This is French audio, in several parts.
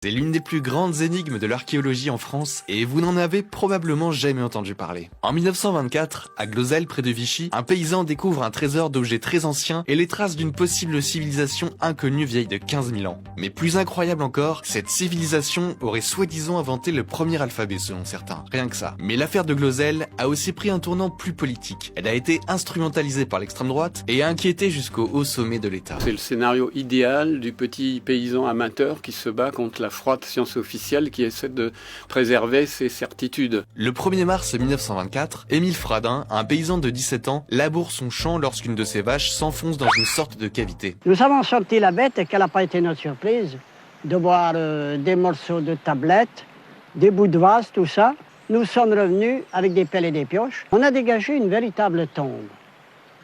C'est l'une des plus grandes énigmes de l'archéologie en France et vous n'en avez probablement jamais entendu parler. En 1924, à Glozelle près de Vichy, un paysan découvre un trésor d'objets très anciens et les traces d'une possible civilisation inconnue vieille de 15 000 ans. Mais plus incroyable encore, cette civilisation aurait soi-disant inventé le premier alphabet selon certains, rien que ça. Mais l'affaire de Glozelle a aussi pris un tournant plus politique. Elle a été instrumentalisée par l'extrême droite et a inquiété jusqu'au haut sommet de l'État. C'est le scénario idéal du petit paysan amateur qui se bat contre la froide science officielle qui essaie de préserver ses certitudes. Le 1er mars 1924, Émile Fradin, un paysan de 17 ans, laboure son champ lorsqu'une de ses vaches s'enfonce dans une sorte de cavité. Nous avons sorti la bête et quelle n'a pas été notre surprise de voir des morceaux de tablettes, des bouts de vase, tout ça. Nous sommes revenus avec des pelles et des pioches. On a dégagé une véritable tombe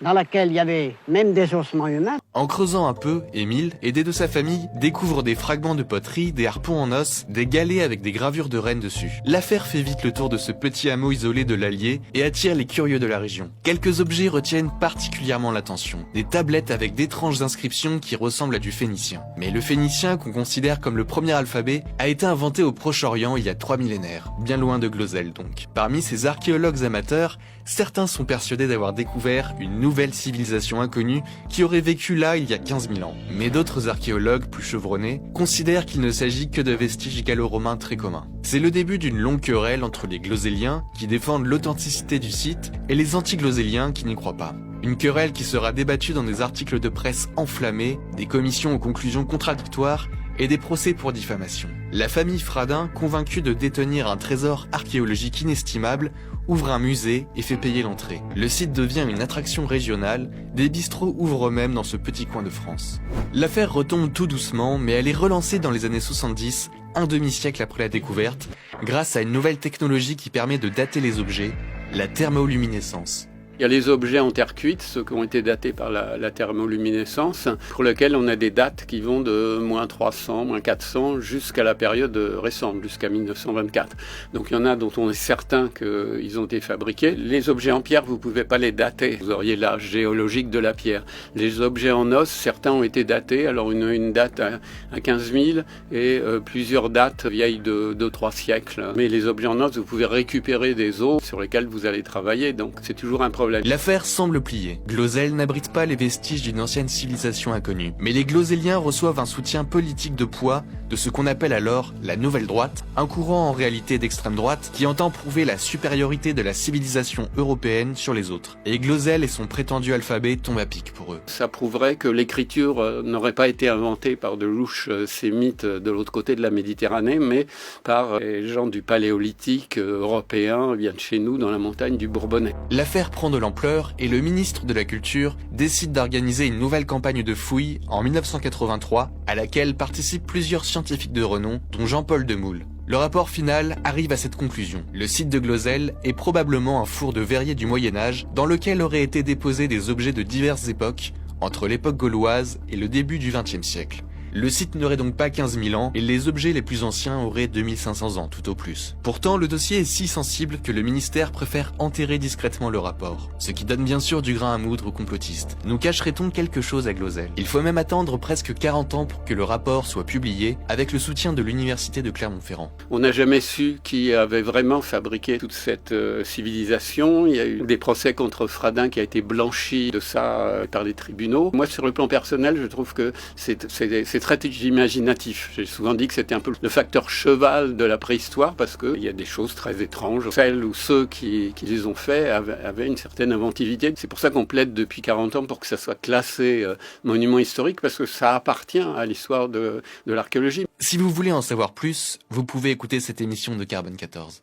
dans laquelle il y avait même des ossements humains. En creusant un peu, Émile, aidé de sa famille, découvre des fragments de poterie, des harpons en os, des galets avec des gravures de rennes dessus. L'affaire fait vite le tour de ce petit hameau isolé de l'Allier et attire les curieux de la région. Quelques objets retiennent particulièrement l'attention. Des tablettes avec d'étranges inscriptions qui ressemblent à du phénicien. Mais le phénicien, qu'on considère comme le premier alphabet, a été inventé au Proche-Orient il y a 3 millénaires, bien loin de Glozelle donc. Parmi ces archéologues amateurs, certains sont persuadés d'avoir découvert une nouvelle civilisation inconnue qui aurait vécu là il y a 15 000 ans. Mais d'autres archéologues, plus chevronnés, considèrent qu'il ne s'agit que de vestiges gallo-romains très communs. C'est le début d'une longue querelle entre les glozéliens, qui défendent l'authenticité du site, et les anti-glozéliens qui n'y croient pas. Une querelle qui sera débattue dans des articles de presse enflammés, des commissions aux conclusions contradictoires, et des procès pour diffamation. La famille Fradin, convaincue de détenir un trésor archéologique inestimable, ouvre un musée et fait payer l'entrée. Le site devient une attraction régionale, des bistrots ouvrent même dans ce petit coin de France. L'affaire retombe tout doucement, mais elle est relancée dans les années 70, un demi-siècle après la découverte, grâce à une nouvelle technologie qui permet de dater les objets, la thermoluminescence. Il y a les objets en terre cuite, ceux qui ont été datés par la thermoluminescence, pour lesquels on a des dates qui vont de moins 300, moins 400, jusqu'à la période récente, jusqu'à 1924. Donc il y en a dont on est certain qu'ils ont été fabriqués. Les objets en pierre, vous ne pouvez pas les dater. Vous auriez l'âge géologique de la pierre. Les objets en os, certains ont été datés. Alors une date à 15 000 et plusieurs dates vieilles de 2-3 siècles. Mais les objets en os, vous pouvez récupérer des os sur lesquels vous allez travailler. Donc c'est toujours un problème. L'affaire semble pliée. Glozelle n'abrite pas les vestiges d'une ancienne civilisation inconnue. Mais les glozéliens reçoivent un soutien politique de poids de ce qu'on appelle alors la Nouvelle Droite, un courant en réalité d'extrême droite qui entend prouver la supériorité de la civilisation européenne sur les autres. Et Glozelle et son prétendu alphabet tombent à pic pour eux. Ça prouverait que l'écriture n'aurait pas été inventée par de louches sémites de l'autre côté de la Méditerranée, mais par les gens du Paléolithique européen, viennent chez nous dans la montagne du Bourbonnais. L'affaire prend de l'ampleur et le ministre de la Culture décide d'organiser une nouvelle campagne de fouilles en 1983 à laquelle participent plusieurs scientifiques de renom dont Jean-Paul Demoule. Le rapport final arrive à cette conclusion. Le site de Glozelle est probablement un four de verrier du Moyen-Âge dans lequel auraient été déposés des objets de diverses époques entre l'époque gauloise et le début du XXe siècle. Le site n'aurait donc pas 15 000 ans et les objets les plus anciens auraient 2500 ans tout au plus. Pourtant, le dossier est si sensible que le ministère préfère enterrer discrètement le rapport. Ce qui donne bien sûr du grain à moudre aux complotistes. Nous cacherait-on quelque chose à Glozelle? Il faut même attendre presque 40 ans pour que le rapport soit publié avec le soutien de l'université de Clermont-Ferrand. On n'a jamais su qui avait vraiment fabriqué toute cette civilisation. Il y a eu des procès contre Fradin qui a été blanchi de ça par les tribunaux. Moi, sur le plan personnel, je trouve que c'est très imaginatif. J'ai souvent dit que c'était un peu le facteur cheval de la préhistoire parce qu'il y a des choses très étranges. Celles ou ceux qui les ont fait avaient une certaine inventivité. C'est pour ça qu'on plaide depuis 40 ans pour que ça soit classé monument historique parce que ça appartient à l'histoire de l'archéologie. Si vous voulez en savoir plus, vous pouvez écouter cette émission de Carbone 14.